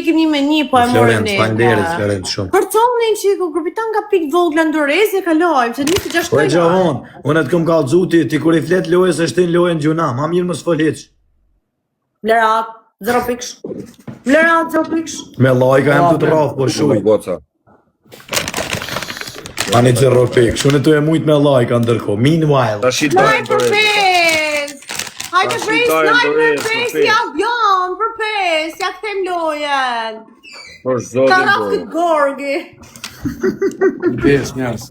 ikim 1-1, po e morëm ne. Florenc shumë. Përconin qiku, grupitan nga pik vogla ndorez e kalojmë, se nisi 6 Po e gjavon, unë të këm kallëzu ti kur i flet lojës e shtin lojën gjuna, ma mirë më s'fol hiç. Vlerat, 0 piksh. Vlerat, 0 piksh. Me lajka jem të rraf, po shuj. Ani 0 piksh, unë të e mujt me lajka ndërko. Meanwhile. Sniper Pes! Hajde Pes, Sniper Pes, ja bjon, për Pes, ja këthem lojen. Ka raf këtë gorgi. Pes njerës.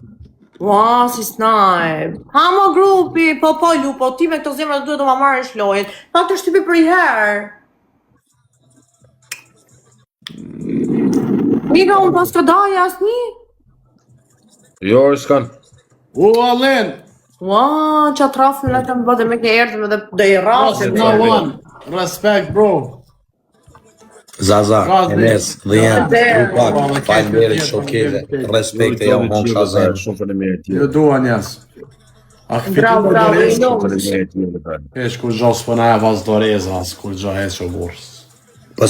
Ua, si snipe. Ha mo grupi, po lupo, ti me këto zemra duhet të ma marrësh lojen. Pa të shtypi për i herë. Mika, unë pas të daja asni? Jo, s'kan. Alen! Ua, që atë rafën le të më bëde me këne erdhëm edhe dhe i rafën. No one. Respect, bro. Zaza, Enes, dhe jenë, grupak, faleminderit shokeve, respekte jam mon shazem. Jo dua njerës. Bravo, i Kesh kur gjo s'pëna e vas doreza, kur gjo e që burës. Po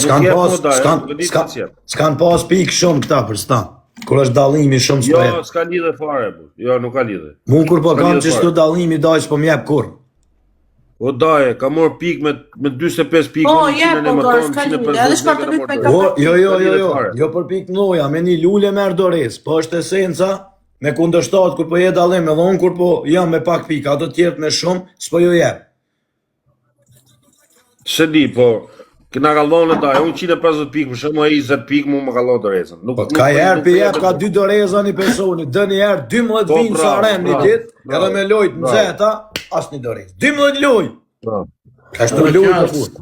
s'kan pas pik shumë këta për sta. Kur është dallimi shumë s'po Jo, s'ka lidhe fare, jo, nuk ka lidhe. Mun kur po kam që shtu dallimi daj s'po m'jep kur. O daje, ka morë pik me 25 pikë. O, jep, po dorë, s'ka lidhe, edhe shkar të lyt me kapet. Jo për pik noja, me një lule merë dores, po është esenca me kundërshtat kur po je dallim, edhe unë kur po jam me pak pik, ato tjertë me shumë, s'po jo jep. Se di, po, këna kallonë e daje, unë 150 pikë, për shumë e 20 pikë mu më kallonë dorezën. Ka herë për jep, ka 2 doreza një personi, dë një herë 12 vinë sa rem një dit, edhe me lojt në zeta, as një dorez. 12 lojt! Ka shtu lojt në fut.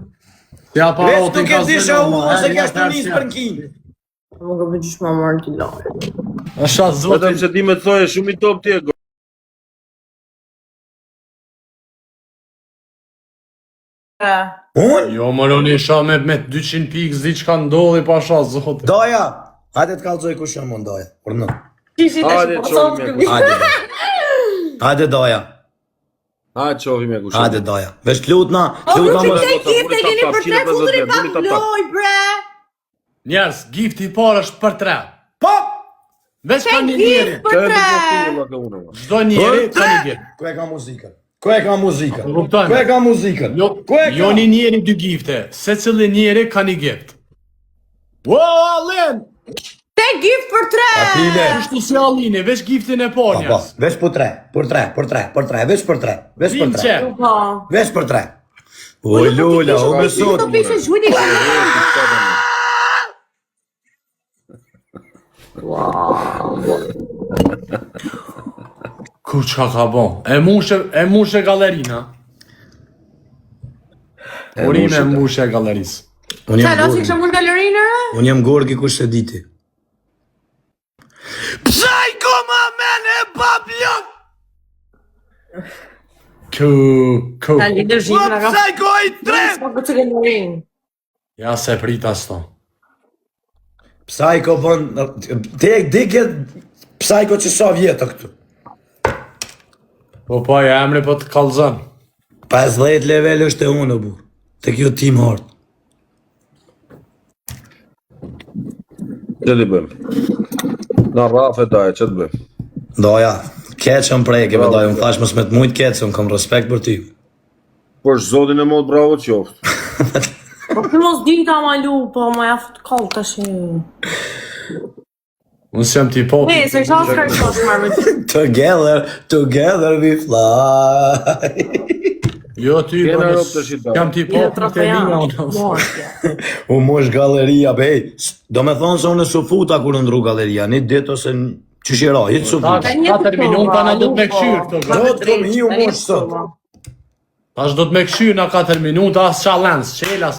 Ja pa Veç rotin nuk e ka disha u, se ka shtu njës për në kinë. Më ka përgjish ma marrë t'i lojt. është atë zotin. Vetëm se di me të thoje shumë i top tje, Unë? Jo, mëroni isha me 200 pikë zdi që ka ndodhi pa sha zotin. Daja! Hajde të kalzoj ku shumë unë daja, për në. Hajde daja. Ha, qovi me kushin. Hajde daja. Vesh t'lutna, O, që te gifte keni për 3 futuri pa loj, bre! Njerës, gifti i parë është për 3. Po! Veç ka një njeri. Për 3! Gjdo njeri ka një gift. Ku e ka muzikën? Ku e ka muzikën? Kuptojnë. Ku e ka muzikën? Jo, Ku e ka? jo një njeri 2 gifte. Se cili njeri ka një gift. Wow, Alen! Te gift për 3! Atile. Kështu si Alini, veç giftin e parë Po, njerës. veç për 3, për 3, për 3, për 3, veç për 3, veç për 3. Vinqe. Veç për 3. O Lula, o besot. Të pishe zhujni Ku qa ka bon? E mushe galerina. Urime e mushe galeris. Unë Qa, jam lasë i kështë mund galerinë? Unë jam gorgi kush se diti. Psycho ma mene bablon! Ku. Ta lidër zhimë nga ka... Psycho i tret! Ska këtë galerinë. Ja se prita sto. Psycho bën... Te e dike Psycho që sa vjetë këtu. Po e emri po të kalzën. 50 level është e unë, bu. Të kjo team hard. Që di bëm? Na rafë e daje, që të bëm? Doja, keqëm prejke, me doja, më thash mës me të mujtë keqëm, kam respekt për ty. Po është zotin e modë bravo që joftë. Po të mos dita ma lupo, ma ja fut kall të shi. Unë s'jam t'i po. Ne, se isha s'ka i shosh marrë me ty. Together we fly. Jo ty, po Kena ropë të shita. jam t'i po për të linja unë. U mosh galleria, bej. Do me thonë se unë su futa kur ndru galleria, një dit ose që shira, hitë su futa. 4 minuta na do të me këshyrë këto. Do të kom hiu mosh sot. Tash do të me këshyrë na 4 minuta, as challenge, qelas.